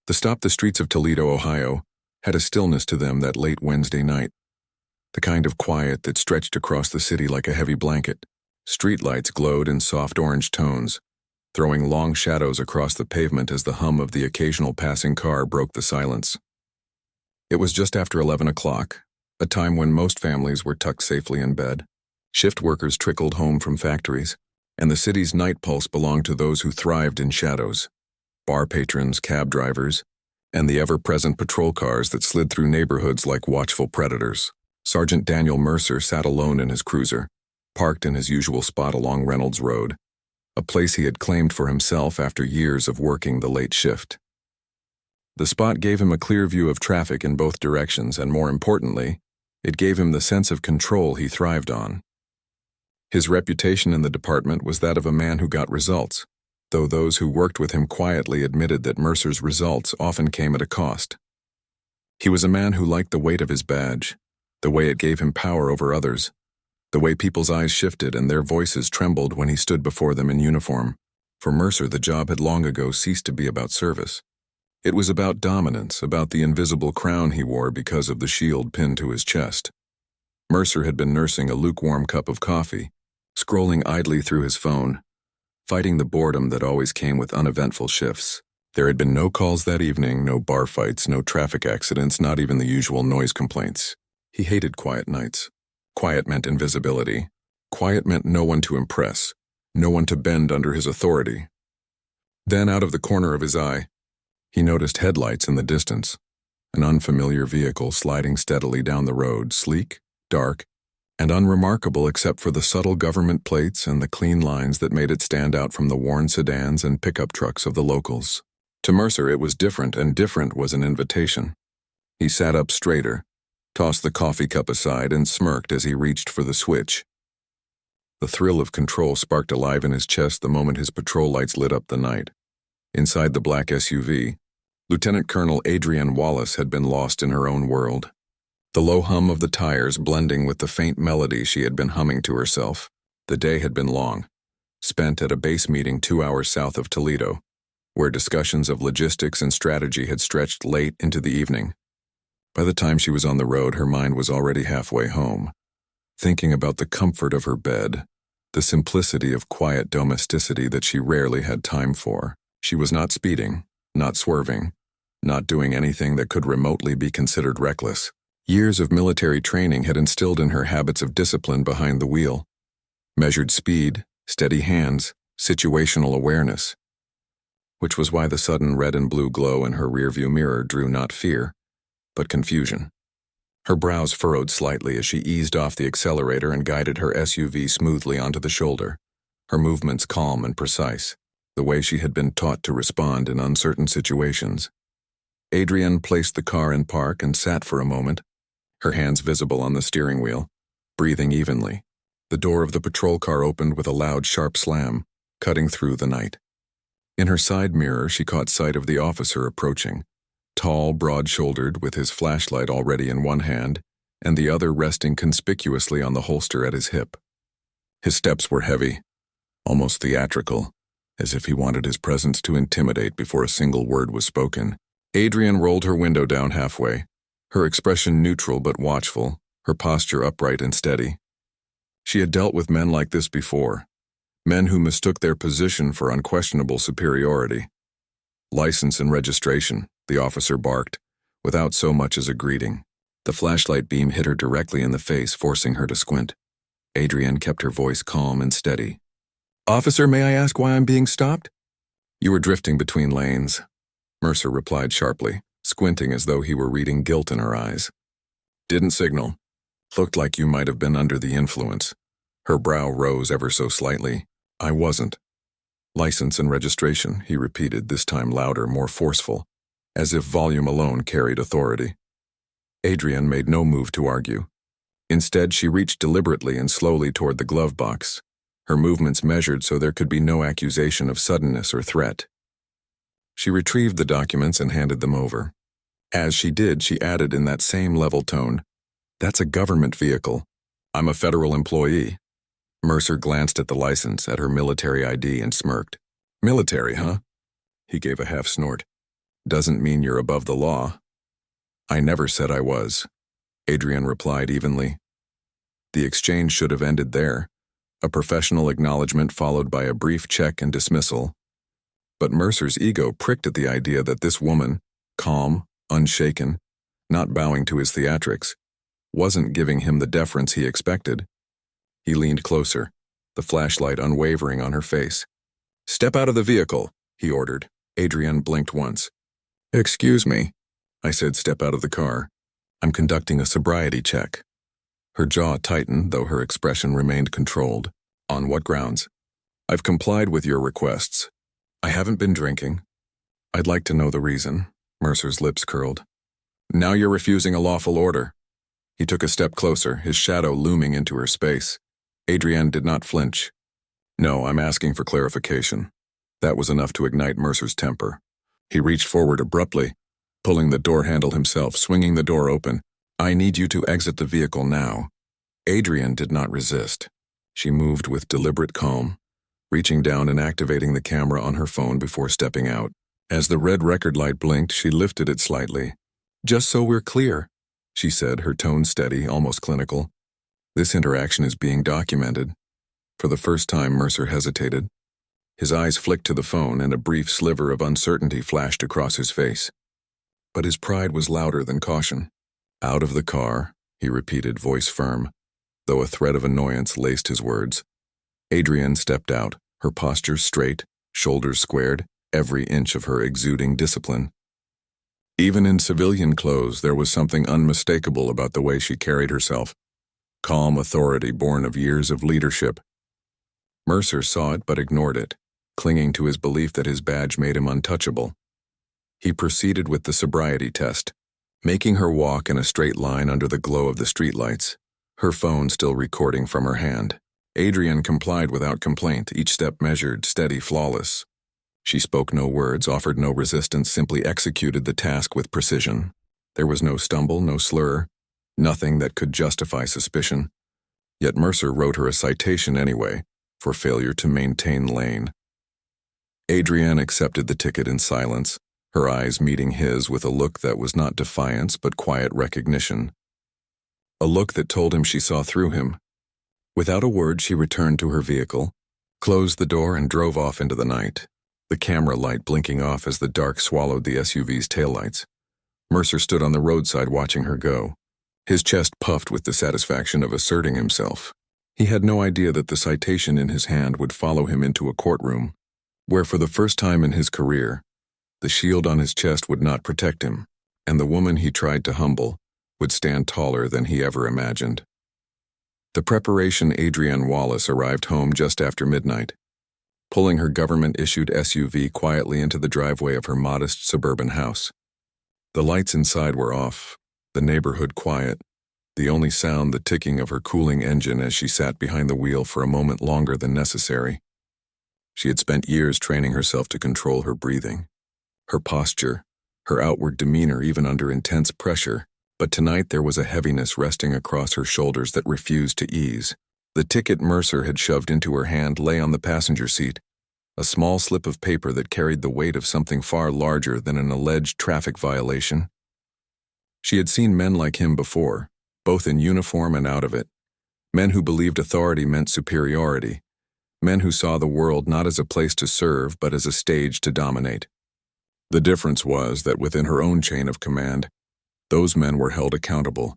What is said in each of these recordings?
The streets of Toledo, Ohio, had a stillness to them that late Wednesday night, the kind of quiet that stretched across the city like a heavy blanket. Streetlights glowed in soft orange tones, throwing long shadows across the pavement as the hum of the occasional passing car broke the silence. It was just after 11 o'clock, a time when most families were tucked safely in bed. Shift workers trickled home from factories, and the city's night pulse belonged to those who thrived in shadows: bar patrons, cab drivers, and the ever-present patrol cars that slid through neighborhoods like watchful predators. Sergeant Daniel Mercer sat alone in his cruiser, parked in his usual spot along Reynolds Road, a place he had claimed for himself after years of working the late shift. The spot gave him a clear view of traffic in both directions, and more importantly, it gave him the sense of control he thrived on. His reputation in the department was that of a man who got results, though those who worked with him quietly admitted that Mercer's results often came at a cost. He was a man who liked the weight of his badge, the way it gave him power over others, the way people's eyes shifted and their voices trembled when he stood before them in uniform. For Mercer, the job had long ago ceased to be about service. It was about dominance, about the invisible crown he wore because of the shield pinned to his chest. Mercer had been nursing a lukewarm cup of coffee, scrolling idly through his phone, fighting the boredom that always came with uneventful shifts. There had been no calls that evening, no bar fights, no traffic accidents, not even the usual noise complaints. He hated quiet nights. Quiet meant invisibility. Quiet meant no one to impress, no one to bend under his authority. Then, out of the corner of his eye, he noticed headlights in the distance, an unfamiliar vehicle sliding steadily down the road, sleek, dark, and unremarkable except for the subtle government plates and the clean lines that made it stand out from the worn sedans and pickup trucks of the locals. To Mercer, it was different, and different was an invitation. He sat up straighter, tossed the coffee cup aside, and smirked as he reached for the switch. The thrill of control sparked alive in his chest the moment his patrol lights lit up the night. Inside the black SUV, Lieutenant Colonel Adrienne Wallace had been lost in her own world, the low hum of the tires blending with the faint melody she had been humming to herself. The day had been long, spent at a base meeting 2 hours south of Toledo, where discussions of logistics and strategy had stretched late into the evening. By the time she was on the road, her mind was already halfway home, thinking about the comfort of her bed, the simplicity of quiet domesticity that she rarely had time for. She was not speeding, not swerving, not doing anything that could remotely be considered reckless. Years of military training had instilled in her habits of discipline behind the wheel: measured speed, steady hands, situational awareness. Which was why the sudden red and blue glow in her rearview mirror drew not fear, but confusion. Her brows furrowed slightly as she eased off the accelerator and guided her SUV smoothly onto the shoulder, her movements calm and precise, the way she had been taught to respond in uncertain situations. Adrienne placed the car in park and sat for a moment, her hands visible on the steering wheel, breathing evenly. The door of the patrol car opened with a loud, sharp slam, cutting through the night. In her side mirror, she caught sight of the officer approaching, tall, broad-shouldered, with his flashlight already in one hand and the other resting conspicuously on the holster at his hip. His steps were heavy, almost theatrical, as if he wanted his presence to intimidate before a single word was spoken. Adrienne rolled her window down halfway, her expression neutral but watchful, her posture upright and steady. She had dealt with men like this before, men who mistook their position for unquestionable superiority. "License and registration," the officer barked, without so much as a greeting. The flashlight beam hit her directly in the face, forcing her to squint. Adrienne kept her voice calm and steady. "Officer, may I ask why I'm being stopped?" "You were drifting between lanes," Mercer replied sharply, squinting as though he were reading guilt in her eyes. "Didn't signal. Looked like you might have been under the influence." Her brow rose ever so slightly. "I wasn't." "License and registration," he repeated, this time louder, more forceful, as if volume alone carried authority. Adrienne made no move to argue. Instead, she reached deliberately and slowly toward the glove box, her movements measured so there could be no accusation of suddenness or threat. She retrieved the documents and handed them over. As she did, she added in that same level tone, "That's a government vehicle. I'm a federal employee." Mercer glanced at the license, at her military ID, and smirked. "Military, huh?" He gave a half snort. doesn't mean you're above the law. I never said I was, Adrian replied evenly. The exchange should have ended there, a professional acknowledgement followed by a brief check and dismissal. But Mercer's ego pricked at the idea that this woman, calm, unshaken, not bowing to his theatrics, wasn't giving him the deference he expected. He leaned closer, the flashlight unwavering on her face. "Step out of the vehicle," he ordered. Adrian blinked once. "Excuse me," I said. "Step out of the car. I'm conducting a sobriety check." Her jaw tightened, though her expression remained controlled. "On what grounds?" "I've complied with your requests. I haven't been drinking." "I'd like to know the reason." Mercer's lips curled. "Now you're refusing a lawful order." He took a step closer, his shadow looming into her space. Adrienne did not flinch. "No, I'm asking for clarification." That was enough to ignite Mercer's temper. He reached forward abruptly, pulling the door handle himself, swinging the door open. "I need you to exit the vehicle now." Adrienne did not resist. She moved with deliberate calm, reaching down and activating the camera on her phone before stepping out. As the red record light blinked, she lifted it slightly. "Just so we're clear," she said, her tone steady, almost clinical. "This interaction is being documented." For the first time, Mercer hesitated. His eyes flicked to the phone, and a brief sliver of uncertainty flashed across his face. But his pride was louder than caution. "Out of the car," he repeated, voice firm, though a thread of annoyance laced his words. Adrienne stepped out, her posture straight, shoulders squared, every inch of her exuding discipline. Even in civilian clothes, there was something unmistakable about the way she carried herself. Calm authority born of years of leadership. Mercer saw it but ignored it, clinging to his belief that his badge made him untouchable. He proceeded with the sobriety test, making her walk in a straight line under the glow of the streetlights, her phone still recording from her hand. Adrienne complied without complaint, each step measured, steady, flawless. She spoke no words, offered no resistance, simply executed the task with precision. There was no stumble, no slur, nothing that could justify suspicion. Yet Mercer wrote her a citation anyway, for failure to maintain lane. Adrienne accepted the ticket in silence, her eyes meeting his with a look that was not defiance but quiet recognition. A look that told him she saw through him. Without a word, she returned to her vehicle, closed the door, and drove off into the night, the camera light blinking off as the dark swallowed the SUV's taillights. Mercer stood on the roadside watching her go, his chest puffed with the satisfaction of asserting himself. He had no idea that the citation in his hand would follow him into a courtroom, where for the first time in his career, the shield on his chest would not protect him, and the woman he tried to humble would stand taller than he ever imagined. The preparation Adrienne Wallace arrived home just after midnight, pulling her government-issued SUV quietly into the driveway of her modest suburban house. The lights inside were off, the neighborhood quiet, the only sound the ticking of her cooling engine as she sat behind the wheel for a moment longer than necessary. She had spent years training herself to control her breathing, her posture, her outward demeanor even under intense pressure, but tonight there was a heaviness resting across her shoulders that refused to ease. The ticket Mercer had shoved into her hand lay on the passenger seat, a small slip of paper that carried the weight of something far larger than an alleged traffic violation. She had seen men like him before, both in uniform and out of it, men who believed authority meant superiority, men who saw the world not as a place to serve but as a stage to dominate. The difference was that within her own chain of command, those men were held accountable,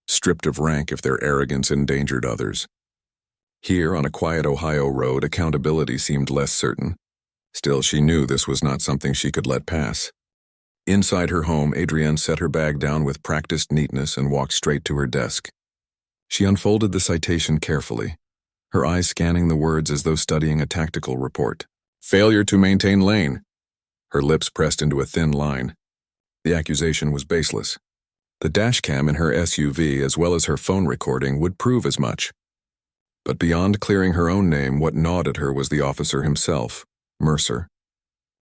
stripped of rank if their arrogance endangered others. Here, on a quiet Ohio road, accountability seemed less certain. Still, she knew this was not something she could let pass. Inside her home, Adrienne set her bag down with practiced neatness and walked straight to her desk. She unfolded the citation carefully, her eyes scanning the words as though studying a tactical report. "Failure to maintain lane." Her lips pressed into a thin line. The accusation was baseless. The dashcam in her SUV, as well as her phone recording, would prove as much. But beyond clearing her own name, what gnawed at her was the officer himself, Mercer.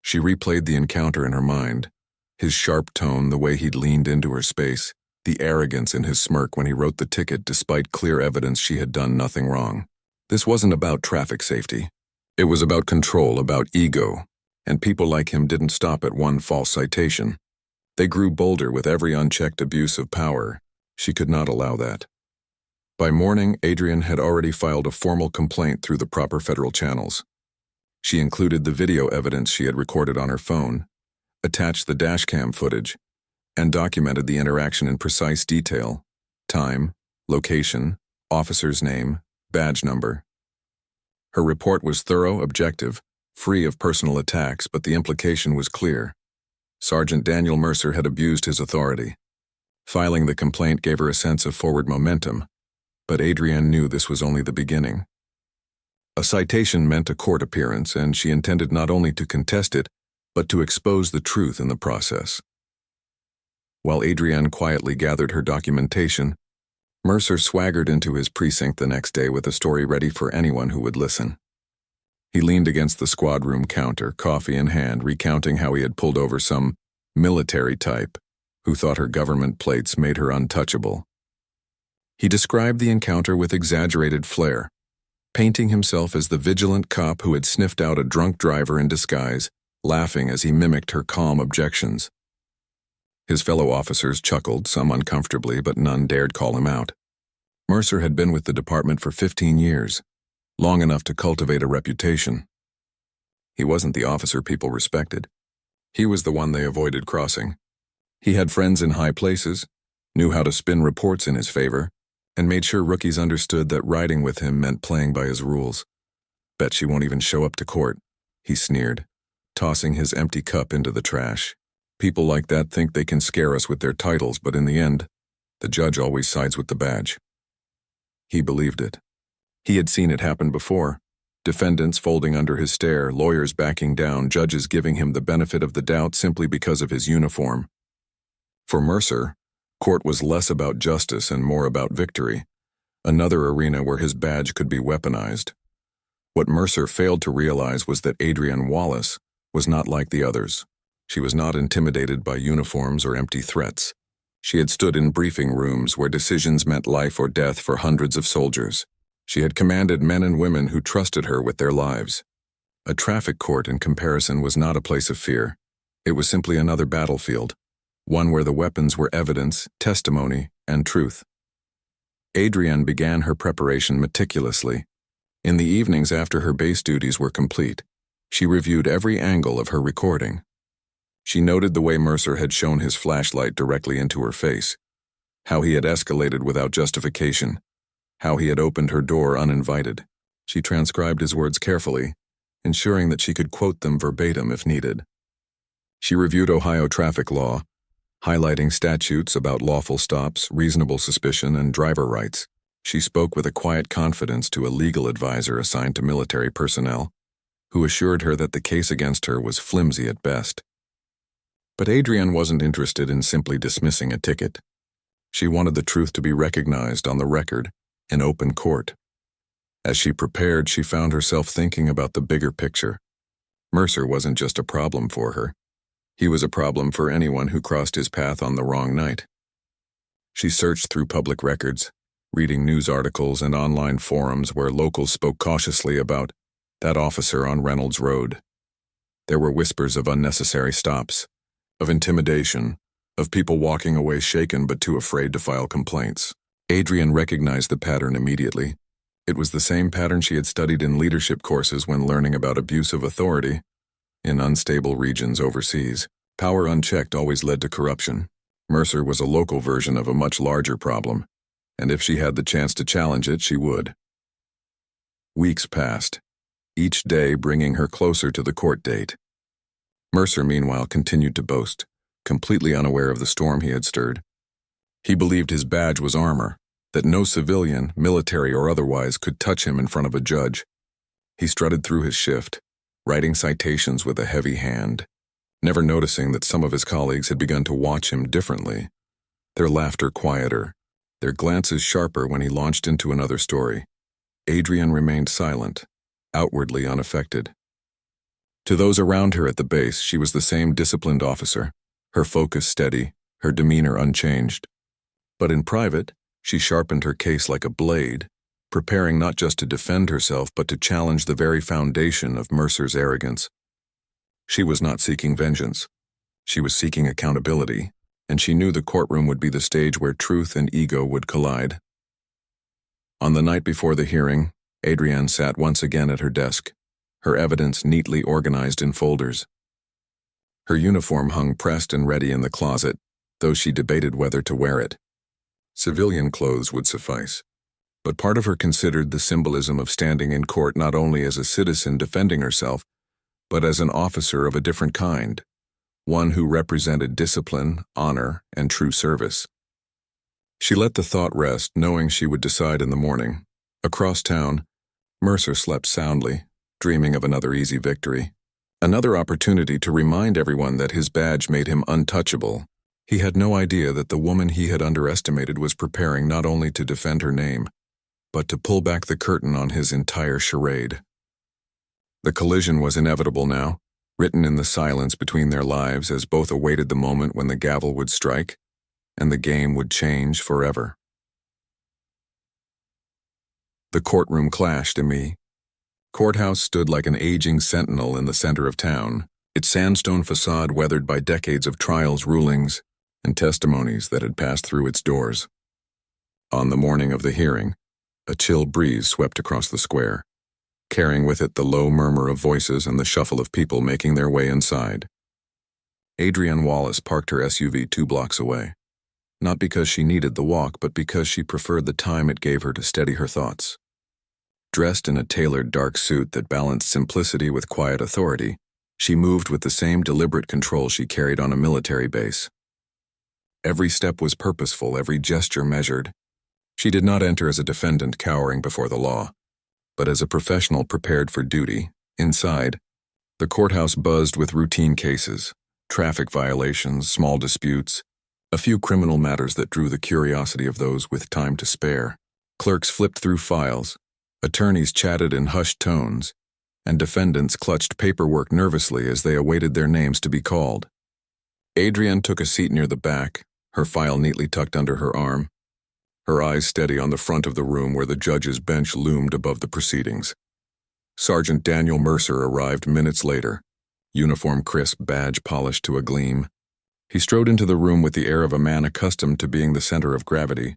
She replayed the encounter in her mind, his sharp tone, the way he'd leaned into her space, the arrogance in his smirk when he wrote the ticket despite clear evidence she had done nothing wrong. This wasn't about traffic safety. It was about control, about ego, And people like him didn't stop at one false citation. They grew bolder with every unchecked abuse of power. She could not allow that. By morning, Adrian had already filed a formal complaint through the proper federal channels. She included the video evidence she had recorded on her phone, attached the dashcam footage, and documented the interaction in precise detail: time, location, officer's name, badge number. Her report was thorough, objective, free of personal attacks, but the implication was clear. Sergeant Daniel Mercer had abused his authority. Filing the complaint gave her a sense of forward momentum, but Adrienne knew this was only the beginning. A citation meant a court appearance, and she intended not only to contest it, but to expose the truth in the process. While Adrienne quietly gathered her documentation, Mercer swaggered into his precinct the next day with a story ready for anyone who would listen. He leaned against the squad room counter, coffee in hand, recounting how he had pulled over some military type who thought her government plates made her untouchable. He described the encounter with exaggerated flair, painting himself as the vigilant cop who had sniffed out a drunk driver in disguise, laughing as he mimicked her calm objections. His fellow officers chuckled, some uncomfortably, but none dared call him out. Mercer had been with the department for 15 years, long enough to cultivate a reputation. He wasn't the officer people respected. He was the one they avoided crossing. He had friends in high places, knew how to spin reports in his favor, and made sure rookies understood that riding with him meant playing by his rules. Bet she won't even show up to court, he sneered, tossing his empty cup into the trash. People like that think they can scare us with their titles, but in the end, the judge always sides with the badge. He believed it. He had seen it happen before. Defendants folding under his stare, lawyers backing down, judges giving him the benefit of the doubt simply because of his uniform. For Mercer, court was less about justice and more about victory, another arena where his badge could be weaponized. What Mercer failed to realize was that Adrienne Wallace was not like the others. She was not intimidated by uniforms or empty threats. She had stood in briefing rooms where decisions meant life or death for hundreds of soldiers. She had commanded men and women who trusted her with their lives. A traffic court, in comparison, was not a place of fear. It was simply another battlefield, one where the weapons were evidence, testimony, and truth. Adrienne began her preparation meticulously. In the evenings after her base duties were complete, she reviewed every angle of her recording. She noted the way Mercer had shone his flashlight directly into her face, how he had escalated without justification, how he had opened her door uninvited. She transcribed his words carefully, ensuring that she could quote them verbatim if needed. She reviewed Ohio traffic law, highlighting statutes about lawful stops, reasonable suspicion, and driver rights. She spoke with a quiet confidence to a legal advisor assigned to military personnel, who assured her that the case against her was flimsy at best. But Adrienne wasn't interested in simply dismissing a ticket. She wanted the truth to be recognized on the record, in open court. As she prepared, she found herself thinking about the bigger picture. Mercer wasn't just a problem for her. He was a problem for anyone who crossed his path on the wrong night. She searched through public records, reading news articles and online forums where locals spoke cautiously about that officer on Reynolds Road. There were whispers of unnecessary stops, of intimidation, of people walking away shaken but too afraid to file complaints. Adrienne recognized the pattern immediately. It was the same pattern she had studied in leadership courses when learning about abuse of authority. In unstable regions overseas, power unchecked always led to corruption. Mercer was a local version of a much larger problem, and if she had the chance to challenge it, she would. Weeks passed, each day bringing her closer to the court date. Mercer, meanwhile, continued to boast, completely unaware of the storm he had stirred. He believed his badge was armor, that no civilian, military or otherwise, could touch him in front of a judge. He strutted through his shift, writing citations with a heavy hand, never noticing that some of his colleagues had begun to watch him differently, their laughter quieter, their glances sharper when he launched into another story. Adrienne remained silent, outwardly unaffected. To those around her at the base, she was the same disciplined officer, her focus steady, her demeanor unchanged. But in private, she sharpened her case like a blade, preparing not just to defend herself but to challenge the very foundation of Mercer's arrogance. She was not seeking vengeance. She was seeking accountability, and she knew the courtroom would be the stage where truth and ego would collide. On the night before the hearing, Adrienne sat once again at her desk, her evidence neatly organized in folders. Her uniform hung pressed and ready in the closet, though she debated whether to wear it. Civilian clothes would suffice, but part of her considered the symbolism of standing in court not only as a citizen defending herself, but as an officer of a different kind, one who represented discipline, honor, and true service. She let the thought rest, knowing she would decide in the morning. Across town, Mercer slept soundly, dreaming of another easy victory. Another opportunity to remind everyone that his badge made him untouchable. He had no idea that the woman he had underestimated was preparing not only to defend her name, but to pull back the curtain on his entire charade. The collision was inevitable now, written in the silence between their lives as both awaited the moment when the gavel would strike and the game would change forever. The courtroom clashed in me. Courthouse stood like an aging sentinel in the center of town, its sandstone facade weathered by decades of trials, rulings, and testimonies that had passed through its doors. On the morning of the hearing, a chill breeze swept across the square, carrying with it the low murmur of voices and the shuffle of people making their way inside. Adrienne Wallace parked her SUV 2 blocks away, not because she needed the walk, but because she preferred the time it gave her to steady her thoughts. Dressed in a tailored dark suit that balanced simplicity with quiet authority, she moved with the same deliberate control she carried on a military base. Every step was purposeful, every gesture measured. She did not enter as a defendant cowering before the law, but as a professional prepared for duty. Inside, the courthouse buzzed with routine cases, traffic violations, small disputes, a few criminal matters that drew the curiosity of those with time to spare. Clerks flipped through files, attorneys chatted in hushed tones, and defendants clutched paperwork nervously as they awaited their names to be called. Adrienne took a seat near the back, her file neatly tucked under her arm, her eyes steady on the front of the room where the judge's bench loomed above the proceedings. Sergeant Daniel Mercer arrived minutes later, uniform crisp, badge polished to a gleam. He strode into the room with the air of a man accustomed to being the center of gravity,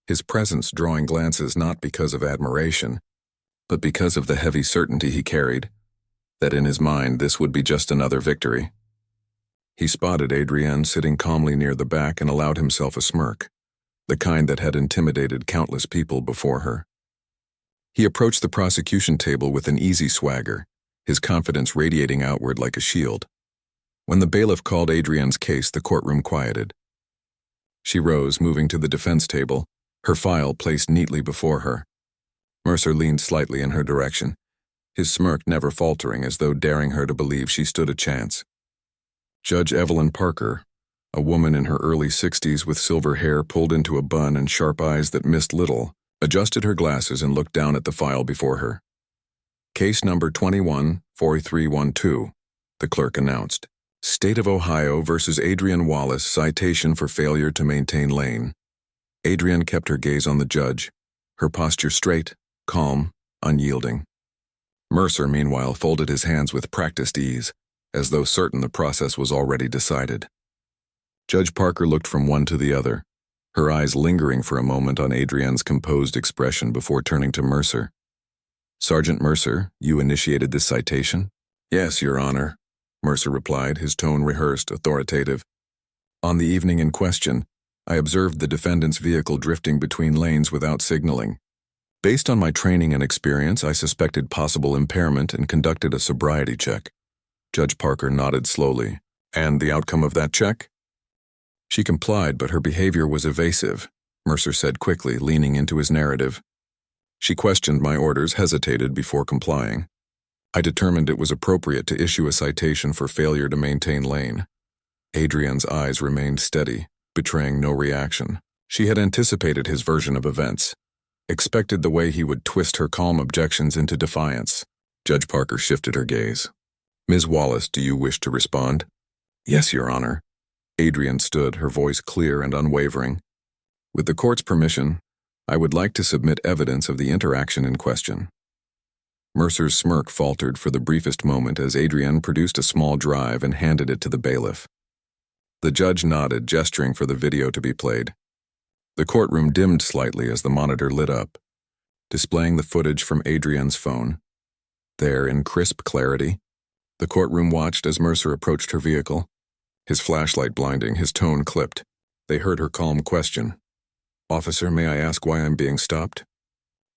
his presence drawing glances not because of admiration, but because of the heavy certainty he carried, that in his mind this would be just another victory. He spotted Adrienne sitting calmly near the back and allowed himself a smirk, the kind that had intimidated countless people before her. He approached the prosecution table with an easy swagger, his confidence radiating outward like a shield. When the bailiff called Adrienne's case, the courtroom quieted. She rose, moving to the defense table, her file placed neatly before her. Mercer leaned slightly in her direction, his smirk never faltering, as though daring her to believe she stood a chance. Judge Evelyn Parker, a woman in her early 60s with silver hair pulled into a bun and sharp eyes that missed little, adjusted her glasses and looked down at the file before her. Case number 21-4312, the clerk announced. State of Ohio versus Adrienne Wallace, citation for failure to maintain lane. Adrienne kept her gaze on the judge, her posture straight, calm, unyielding. Mercer, meanwhile, folded his hands with practiced ease, as though certain the process was already decided. Judge Parker looked from one to the other, her eyes lingering for a moment on Adrienne's composed expression before turning to Mercer. Sergeant Mercer, you initiated this citation? Yes, Your Honor, Mercer replied, his tone rehearsed, authoritative. On the evening in question, I observed the defendant's vehicle drifting between lanes without signaling. Based on my training and experience, I suspected possible impairment and conducted a sobriety check. Judge Parker nodded slowly. And the outcome of that check? She complied, but her behavior was evasive, Mercer said quickly, leaning into his narrative. She questioned my orders, hesitated before complying. I determined it was appropriate to issue a citation for failure to maintain lane. Adrienne's eyes remained steady, betraying no reaction. She had anticipated his version of events, expected the way he would twist her calm objections into defiance. Judge Parker shifted her gaze. Ms. Wallace, do you wish to respond? Yes, Your Honor. Adrienne stood, her voice clear and unwavering. With the court's permission, I would like to submit evidence of the interaction in question. Mercer's smirk faltered for the briefest moment as Adrienne produced a small drive and handed it to the bailiff. The judge nodded, gesturing for the video to be played. The courtroom dimmed slightly as the monitor lit up, displaying the footage from Adrienne's phone. There, in crisp clarity, the courtroom watched as Mercer approached her vehicle. His flashlight blinding, his tone clipped. They heard her calm question. "Officer, may I ask why I'm being stopped?"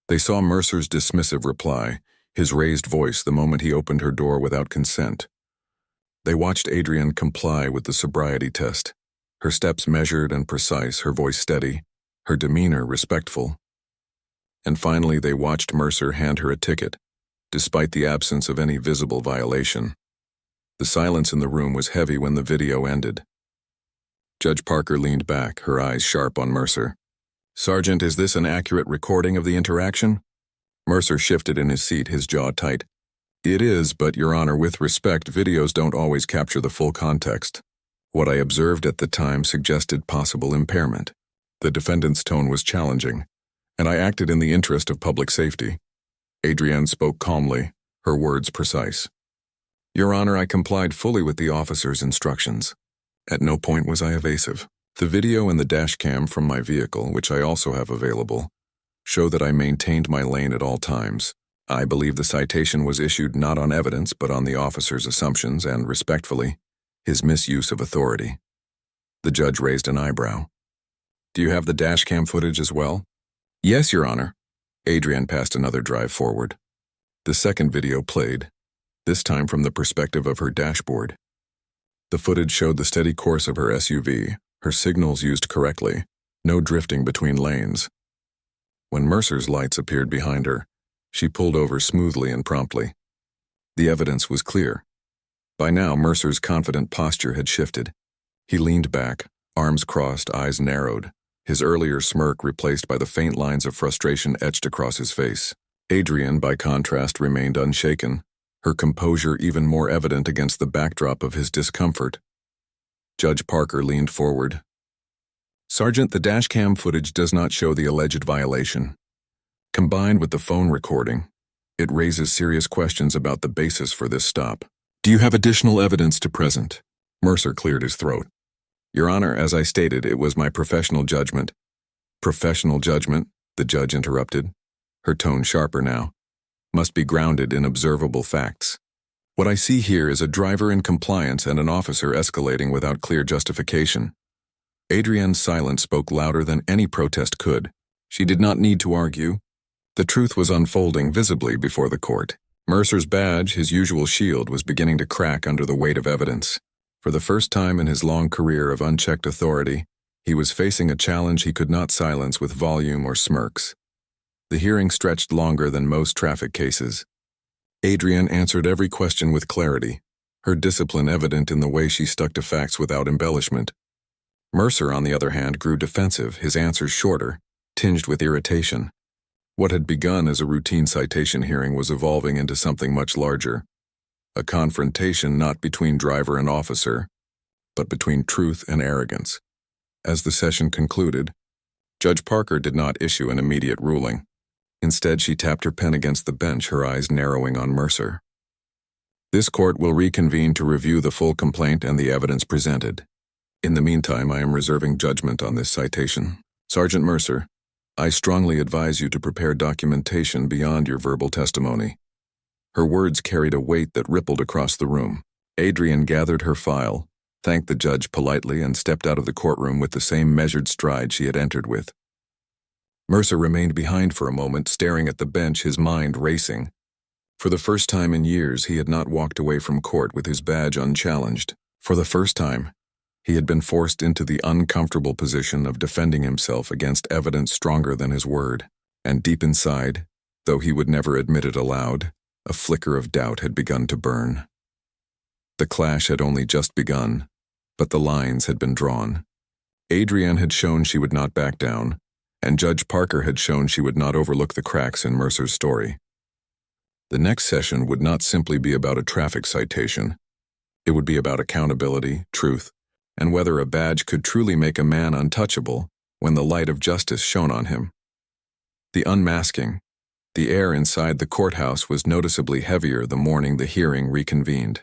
They saw Mercer's dismissive reply, his raised voice the moment he opened her door without consent. They watched Adrienne comply with the sobriety test, her steps measured and precise, her voice steady, her demeanor respectful. And finally they watched Mercer hand her a ticket, despite the absence of any visible violation. The silence in the room was heavy when the video ended. Judge Parker leaned back, her eyes sharp on Mercer. "Sergeant, is this an accurate recording of the interaction?" Mercer shifted in his seat, his jaw tight. "It is, but, Your Honor, with respect, videos don't always capture the full context. What I observed at the time suggested possible impairment. The defendant's tone was challenging, and I acted in the interest of public safety." Adrienne spoke calmly, her words precise. "Your Honor, I complied fully with the officer's instructions. At no point was I evasive. The video and the dash cam from my vehicle, which I also have available, show that I maintained my lane at all times. I believe the citation was issued not on evidence but on the officer's assumptions and, respectfully, his misuse of authority." The judge raised an eyebrow. "Do you have the dash cam footage as well?" "Yes, Your Honor." Adrienne passed another drive forward. The second video played, this time from the perspective of her dashboard. The footage showed the steady course of her SUV, her signals used correctly, no drifting between lanes. When Mercer's lights appeared behind her, she pulled over smoothly and promptly. The evidence was clear. By now, Mercer's confident posture had shifted. He leaned back, arms crossed, eyes narrowed, his earlier smirk replaced by the faint lines of frustration etched across his face. Adrienne, by contrast, remained unshaken, her composure even more evident against the backdrop of his discomfort. Judge Parker leaned forward. "Sergeant, the dashcam footage does not show the alleged violation. Combined with the phone recording, it raises serious questions about the basis for this stop. Do you have additional evidence to present?" Mercer cleared his throat. "Your Honor, as I stated, it was my professional judgment." "Professional judgment?" the judge interrupted, her tone sharper now. "Must be grounded in observable facts. What I see here is a driver in compliance and an officer escalating without clear justification." Adrienne's silence spoke louder than any protest could. She did not need to argue. The truth was unfolding visibly before the court. Mercer's badge, his usual shield, was beginning to crack under the weight of evidence. For the first time in his long career of unchecked authority, he was facing a challenge he could not silence with volume or smirks. The hearing stretched longer than most traffic cases. Adrienne answered every question with clarity, her discipline evident in the way she stuck to facts without embellishment. Mercer, on the other hand, grew defensive, his answers shorter, tinged with irritation. What had begun as a routine citation hearing was evolving into something much larger. A confrontation not between driver and officer, but between truth and arrogance. As the session concluded, Judge Parker did not issue an immediate ruling. Instead, she tapped her pen against the bench, her eyes narrowing on Mercer. "This court will reconvene to review the full complaint and the evidence presented. In the meantime, I am reserving judgment on this citation. Sergeant Mercer, I strongly advise you to prepare documentation beyond your verbal testimony." Her words carried a weight that rippled across the room. Adrienne gathered her file, thanked the judge politely, and stepped out of the courtroom with the same measured stride she had entered with. Mercer remained behind for a moment, staring at the bench, his mind racing. For the first time in years, he had not walked away from court with his badge unchallenged. For the first time, he had been forced into the uncomfortable position of defending himself against evidence stronger than his word. And deep inside, though he would never admit it aloud, a flicker of doubt had begun to burn. The clash had only just begun, but the lines had been drawn. Adrienne had shown she would not back down, and Judge Parker had shown she would not overlook the cracks in Mercer's story. The next session would not simply be about a traffic citation. It would be about accountability, truth, and whether a badge could truly make a man untouchable when the light of justice shone on him. The unmasking, The air inside the courthouse was noticeably heavier the morning the hearing reconvened.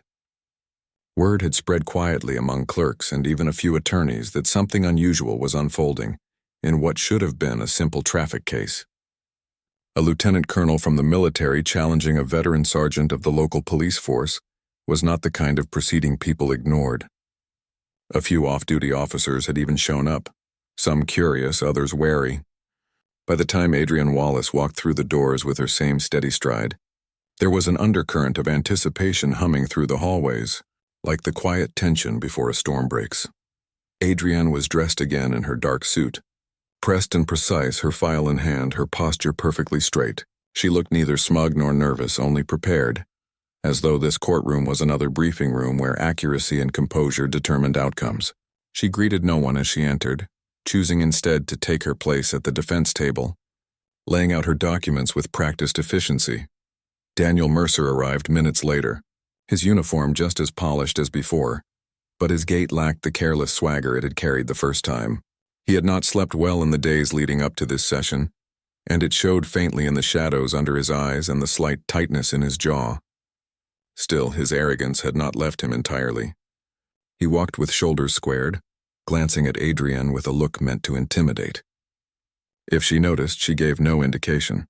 Word had spread quietly among clerks and even a few attorneys that something unusual was unfolding in what should have been a simple traffic case. A lieutenant colonel from the military challenging a veteran sergeant of the local police force was not the kind of proceeding people ignored. A few off-duty officers had even shown up, some curious, others wary. By the time Adrienne Wallace walked through the doors with her same steady stride, there was an undercurrent of anticipation humming through the hallways, like the quiet tension before a storm breaks. Adrienne was dressed again in her dark suit. Pressed and precise, her file in hand, her posture perfectly straight. She looked neither smug nor nervous, only prepared, as though this courtroom was another briefing room where accuracy and composure determined outcomes. She greeted no one as she entered, choosing instead to take her place at the defense table, laying out her documents with practiced efficiency. Daniel Mercer arrived minutes later, his uniform just as polished as before, but his gait lacked the careless swagger it had carried the first time. He had not slept well in the days leading up to this session, and it showed faintly in the shadows under his eyes and the slight tightness in his jaw. Still, his arrogance had not left him entirely. He walked with shoulders squared, glancing at Adrienne with a look meant to intimidate. If she noticed, she gave no indication.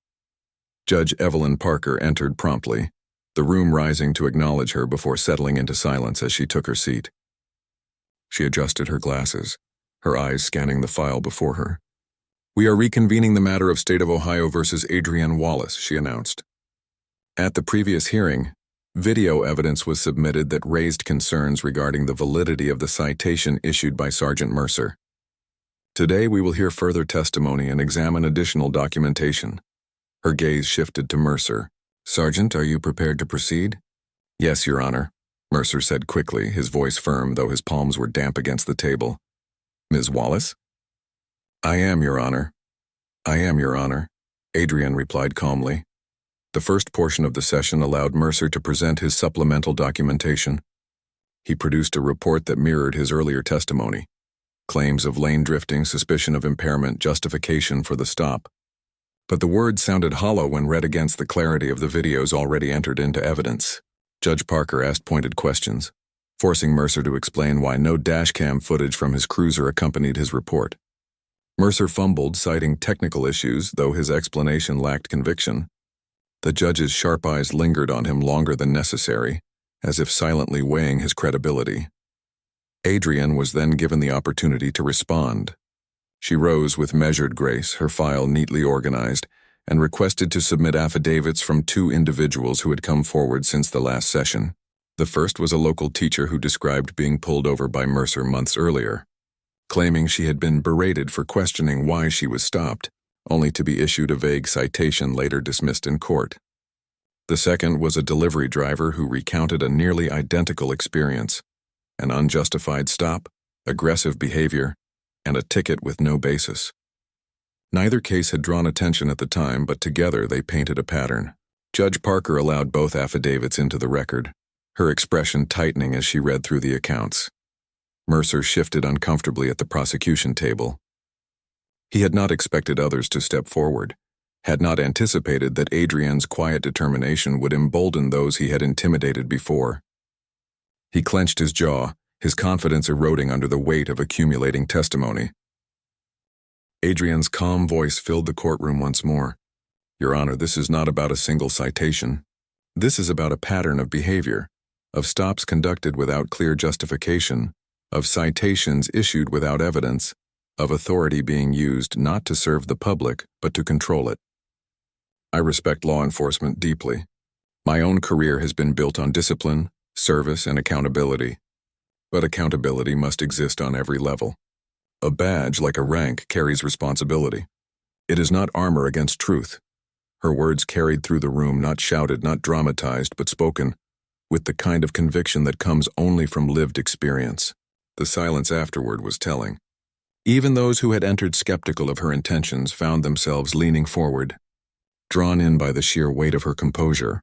Judge Evelyn Parker entered promptly, the room rising to acknowledge her before settling into silence as she took her seat. She adjusted her glasses, her eyes scanning the file before her. "We are reconvening the matter of State of Ohio versus Adrienne Wallace," she announced. At the previous hearing, video evidence was submitted that raised concerns regarding the validity of the citation issued by Sergeant Mercer. Today we will hear further testimony and examine additional documentation. Her gaze shifted to Mercer. "Sergeant, are you prepared to proceed?" "Yes, Your Honor," Mercer said quickly, his voice firm though his palms were damp against the table. "Ms. Wallace?" "I am, Your Honor. I am, Your Honor," Adrienne replied calmly. The first portion of the session allowed Mercer to present his supplemental documentation. He produced a report that mirrored his earlier testimony. Claims of lane drifting, suspicion of impairment, justification for the stop. But the words sounded hollow when read against the clarity of the videos already entered into evidence. Judge Parker asked pointed questions, forcing Mercer to explain why no dashcam footage from his cruiser accompanied his report. Mercer fumbled, citing technical issues, though his explanation lacked conviction. The judge's sharp eyes lingered on him longer than necessary, as if silently weighing his credibility. Adrienne was then given the opportunity to respond. She rose with measured grace, her file neatly organized, and requested to submit affidavits from 2 individuals who had come forward since the last session. The first was a local teacher who described being pulled over by Mercer months earlier, claiming she had been berated for questioning why she was stopped, only to be issued a vague citation later dismissed in court. The second was a delivery driver who recounted a nearly identical experience: an unjustified stop, aggressive behavior, and a ticket with no basis. Neither case had drawn attention at the time, but together they painted a pattern. Judge Parker allowed both affidavits into the record, her expression tightening as she read through the accounts. Mercer shifted uncomfortably at the prosecution table. He had not expected others to step forward, had not anticipated that Adrienne's quiet determination would embolden those he had intimidated before. He clenched his jaw, his confidence eroding under the weight of accumulating testimony. Adrienne's calm voice filled the courtroom once more. "Your Honor, this is not about a single citation. This is about a pattern of behavior, of stops conducted without clear justification, of citations issued without evidence, of authority being used not to serve the public, but to control it. I respect law enforcement deeply. My own career has been built on discipline, service, and accountability. But accountability must exist on every level. A badge, like a rank, carries responsibility. It is not armor against truth." Her words carried through the room, not shouted, not dramatized, but spoken, with the kind of conviction that comes only from lived experience. The silence afterward was telling. Even those who had entered skeptical of her intentions found themselves leaning forward. Drawn in by the sheer weight of her composure,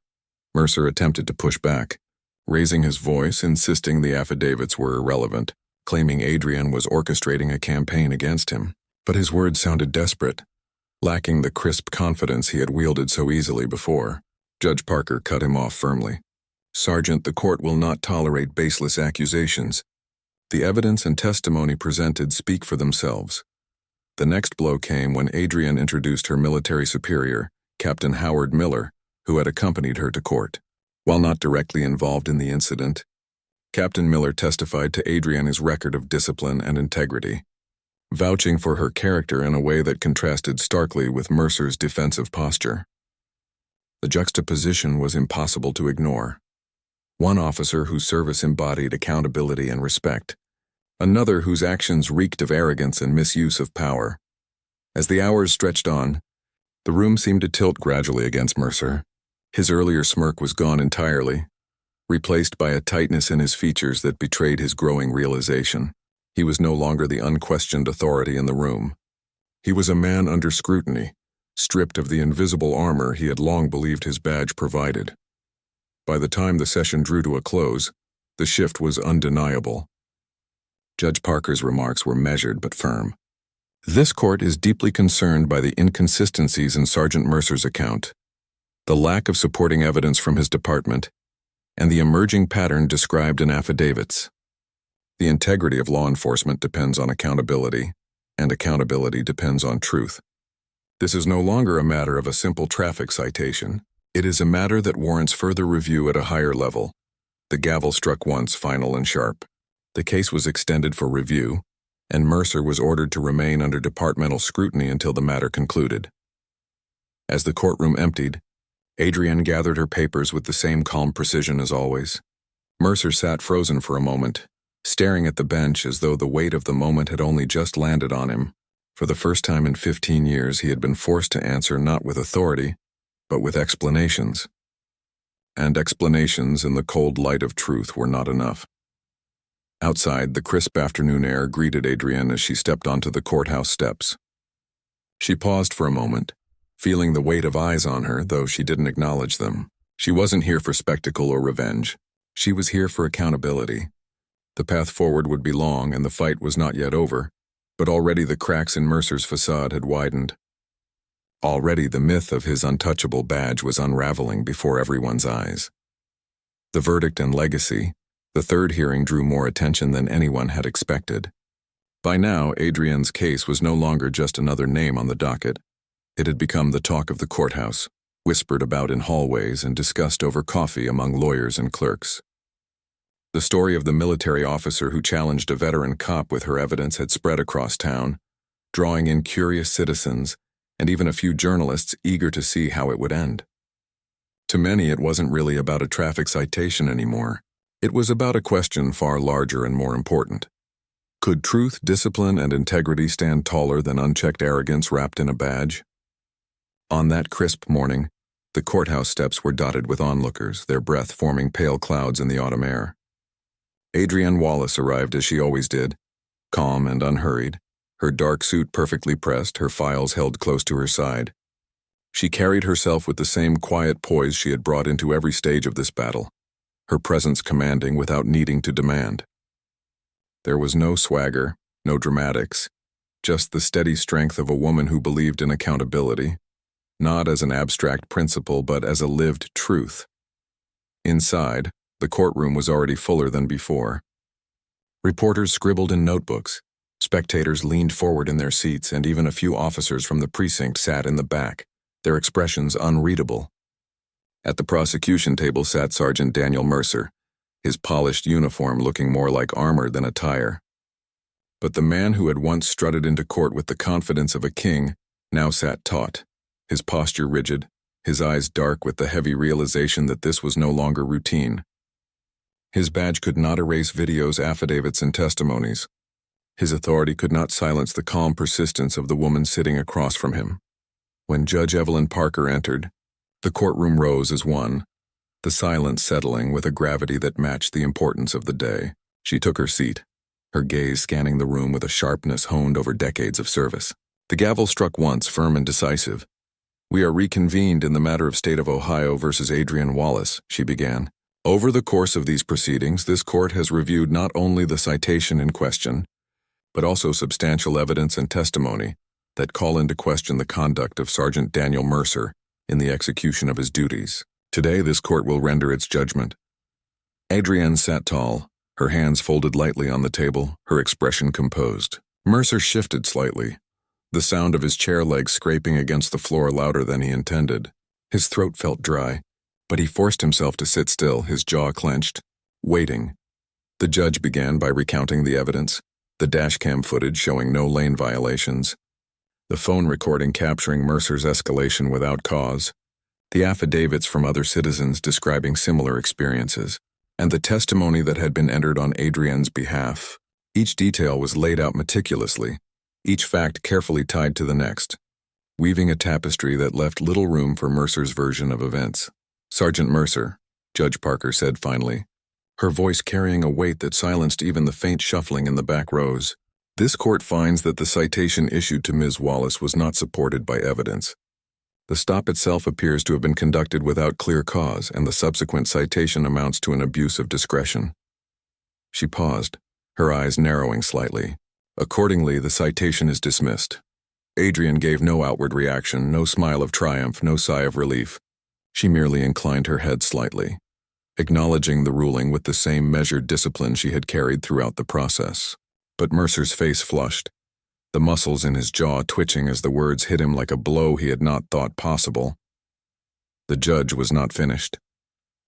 Mercer attempted to push back, raising his voice, insisting the affidavits were irrelevant, claiming Adrienne was orchestrating a campaign against him. But his words sounded desperate, lacking the crisp confidence he had wielded so easily before. Judge Parker cut him off firmly. "Sergeant, the court will not tolerate baseless accusations. The evidence and testimony presented speak for themselves." The next blow came when Adrienne introduced her military superior, Captain Howard Miller, who had accompanied her to court. While not directly involved in the incident, Captain Miller testified to Adrienne's record of discipline and integrity, vouching for her character in a way that contrasted starkly with Mercer's defensive posture. The juxtaposition was impossible to ignore. One officer whose service embodied accountability and respect, another whose actions reeked of arrogance and misuse of power. As the hours stretched on, the room seemed to tilt gradually against Mercer. His earlier smirk was gone entirely, replaced by a tightness in his features that betrayed his growing realization. He was no longer the unquestioned authority in the room. He was a man under scrutiny, stripped of the invisible armor he had long believed his badge provided. By the time the session drew to a close, the shift was undeniable. Judge Parker's remarks were measured but firm. "This court is deeply concerned by the inconsistencies in Sergeant Mercer's account, the lack of supporting evidence from his department, and the emerging pattern described in affidavits. The integrity of law enforcement depends on accountability, and accountability depends on truth. This is no longer a matter of a simple traffic citation. It is a matter that warrants further review at a higher level." The gavel struck once, final and sharp. The case was extended for review, and Mercer was ordered to remain under departmental scrutiny until the matter concluded. As the courtroom emptied, Adrienne gathered her papers with the same calm precision as always. Mercer sat frozen for a moment, staring at the bench as though the weight of the moment had only just landed on him. For the first time in 15 years, he had been forced to answer not with authority, but with explanations. And explanations in the cold light of truth were not enough. Outside, the crisp afternoon air greeted Adrienne as she stepped onto the courthouse steps. She paused for a moment, feeling the weight of eyes on her, though she didn't acknowledge them. She wasn't here for spectacle or revenge. She was here for accountability. The path forward would be long, and the fight was not yet over, but already the cracks in Mercer's facade had widened. Already the myth of his untouchable badge was unraveling before everyone's eyes. The verdict and legacy, the third hearing, drew more attention than anyone had expected. By now, Adrienne's case was no longer just another name on the docket. It had become the talk of the courthouse, whispered about in hallways and discussed over coffee among lawyers and clerks. The story of the military officer who challenged a veteran cop with her evidence had spread across town, drawing in curious citizens and even a few journalists eager to see how it would end. To many, it wasn't really about a traffic citation anymore. It was about a question far larger and more important. Could truth, discipline, and integrity stand taller than unchecked arrogance wrapped in a badge? On that crisp morning, the courthouse steps were dotted with onlookers, their breath forming pale clouds in the autumn air. Adrienne Wallace arrived as she always did, calm and unhurried, her dark suit perfectly pressed, her files held close to her side. She carried herself with the same quiet poise she had brought into every stage of this battle, her presence commanding without needing to demand. There was no swagger, no dramatics, just the steady strength of a woman who believed in accountability, not as an abstract principle but as a lived truth. Inside, the courtroom was already fuller than before. Reporters scribbled in notebooks, spectators leaned forward in their seats, and even a few officers from the precinct sat in the back, their expressions unreadable. At the prosecution table sat Sergeant Daniel Mercer, his polished uniform looking more like armor than attire. But the man who had once strutted into court with the confidence of a king now sat taut, his posture rigid, his eyes dark with the heavy realization that this was no longer routine. His badge could not erase videos, affidavits, and testimonies. His authority could not silence the calm persistence of the woman sitting across from him. When Judge Evelyn Parker entered, the courtroom rose as one, the silence settling with a gravity that matched the importance of the day. She took her seat, her gaze scanning the room with a sharpness honed over decades of service. The gavel struck once, firm and decisive. "We are reconvened in the matter of State of Ohio versus Adrienne Wallace," she began. "Over the course of these proceedings, this court has reviewed not only the citation in question, but also substantial evidence and testimony, that call into question the conduct of Sergeant Daniel Mercer in the execution of his duties. Today, this court will render its judgment. Adrienne sat tall, her hands folded lightly on the table, her expression composed. Mercer shifted slightly, the sound of his chair legs scraping against the floor louder than he intended. His throat felt dry, but he forced himself to sit still, his jaw clenched, waiting. The judge began by recounting the evidence, the dashcam footage showing no lane violations, the phone recording capturing Mercer's escalation without cause, the affidavits from other citizens describing similar experiences, and the testimony that had been entered on Adrienne's behalf. Each detail was laid out meticulously, each fact carefully tied to the next, weaving a tapestry that left little room for Mercer's version of events. "Sergeant Mercer," Judge Parker said finally, her voice carrying a weight that silenced even the faint shuffling in the back rows. "This court finds that the citation issued to Ms. Wallace was not supported by evidence. The stop itself appears to have been conducted without clear cause, and the subsequent citation amounts to an abuse of discretion." She paused, her eyes narrowing slightly. "Accordingly, the citation is dismissed." Adrienne gave no outward reaction, no smile of triumph, no sigh of relief. She merely inclined her head slightly, acknowledging the ruling with the same measured discipline she had carried throughout the process. But Mercer's face flushed, the muscles in his jaw twitching as the words hit him like a blow he had not thought possible. The judge was not finished.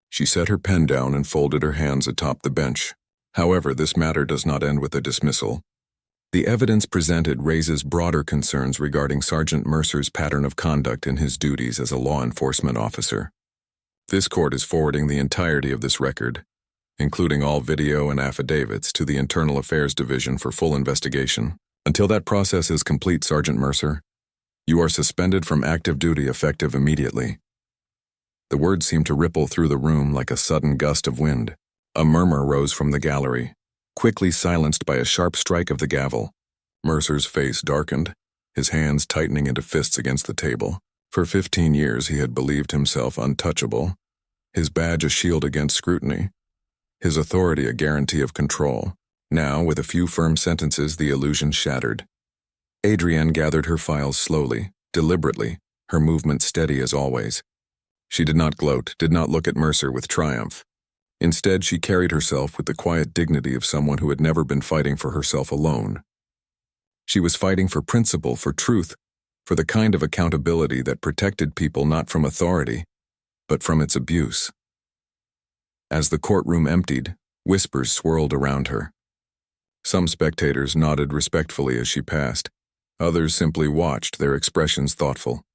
She set her pen down and folded her hands atop the bench. "However, this matter does not end with a dismissal. The evidence presented raises broader concerns regarding Sergeant Mercer's pattern of conduct in his duties as a law enforcement officer. This court is forwarding the entirety of this record, including all video and affidavits, to the Internal Affairs Division for full investigation. Until that process is complete, Sergeant Mercer, you are suspended from active duty effective immediately." The words seemed to ripple through the room like a sudden gust of wind. A murmur rose from the gallery, quickly silenced by a sharp strike of the gavel. Mercer's face darkened, his hands tightening into fists against the table. For 15 years he had believed himself untouchable, his badge a shield against scrutiny, his authority a guarantee of control. Now, with a few firm sentences, the illusion shattered. Adrienne gathered her files slowly, deliberately, her movement steady as always. She did not gloat, did not look at Mercer with triumph. Instead, she carried herself with the quiet dignity of someone who had never been fighting for herself alone. She was fighting for principle, for truth, for the kind of accountability that protected people not from authority, but from its abuse. As the courtroom emptied, whispers swirled around her. Some spectators nodded respectfully as she passed. Others simply watched, their expressions thoughtful.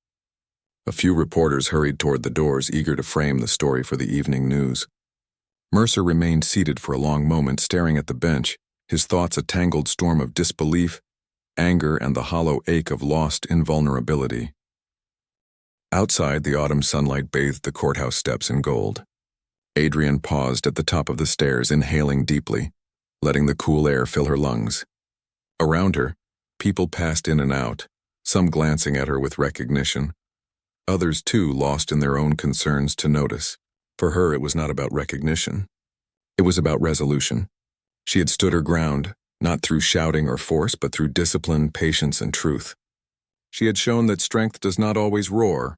A few reporters hurried toward the doors, eager to frame the story for the evening news. Mercer remained seated for a long moment, staring at the bench, his thoughts a tangled storm of disbelief, anger, and the hollow ache of lost invulnerability. Outside, the autumn sunlight bathed the courthouse steps in gold. Adrienne paused at the top of the stairs, inhaling deeply, letting the cool air fill her lungs. Around her, people passed in and out, some glancing at her with recognition, others too lost in their own concerns to notice. For her, it was not about recognition. It was about resolution. She had stood her ground, not through shouting or force, but through discipline, patience, and truth. She had shown that strength does not always roar.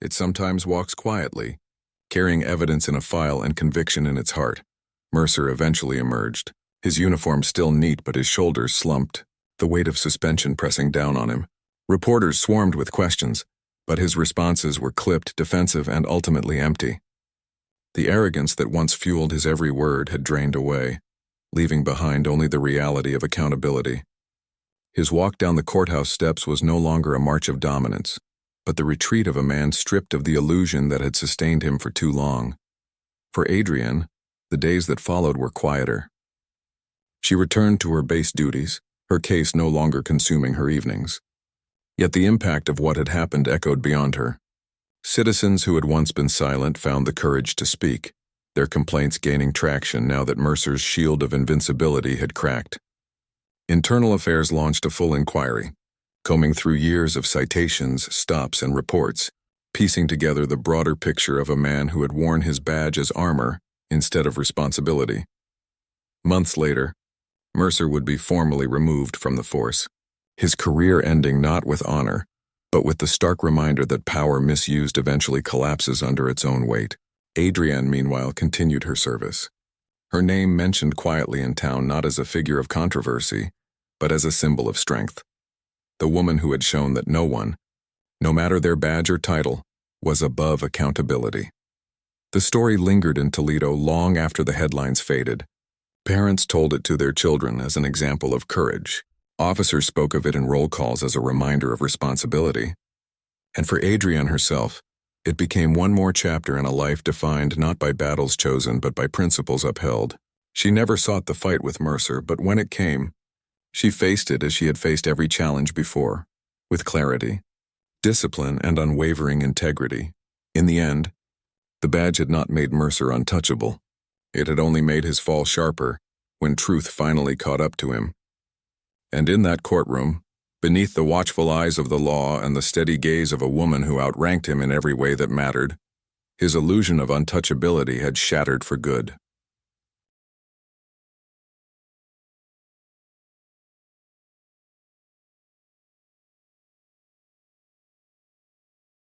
It sometimes walks quietly, carrying evidence in a file and conviction in its heart. Mercer eventually emerged, his uniform still neat but his shoulders slumped, the weight of suspension pressing down on him. Reporters swarmed with questions, but his responses were clipped, defensive, and ultimately empty. The arrogance that once fueled his every word had drained away, leaving behind only the reality of accountability. His walk down the courthouse steps was no longer a march of dominance, but the retreat of a man stripped of the illusion that had sustained him for too long. For Adrienne, the days that followed were quieter. She returned to her base duties, her case no longer consuming her evenings. Yet the impact of what had happened echoed beyond her. Citizens who had once been silent found the courage to speak, their complaints gaining traction now that Mercer's shield of invincibility had cracked. Internal Affairs launched a full inquiry, combing through years of citations, stops, and reports, piecing together the broader picture of a man who had worn his badge as armor instead of responsibility. Months later, Mercer would be formally removed from the force. his career ending not with honor, but with the stark reminder that power misused eventually collapses under its own weight. Adrienne, meanwhile, continued her service. Her name mentioned quietly in town not as a figure of controversy, but as a symbol of strength. The woman who had shown that no one, no matter their badge or title, was above accountability. The story lingered in Toledo long after the headlines faded. Parents told it to their children as an example of courage. Officers spoke of it in roll calls as a reminder of responsibility. And for Adrienne herself, it became one more chapter in a life defined not by battles chosen but by principles upheld. She never sought the fight with Mercer, but when it came, she faced it as she had faced every challenge before, with clarity, discipline, and unwavering integrity. In the end, the badge had not made Mercer untouchable. It had only made his fall sharper when truth finally caught up to him. And in that courtroom, beneath the watchful eyes of the law and the steady gaze of a woman who outranked him in every way that mattered, his illusion of untouchability had shattered for good.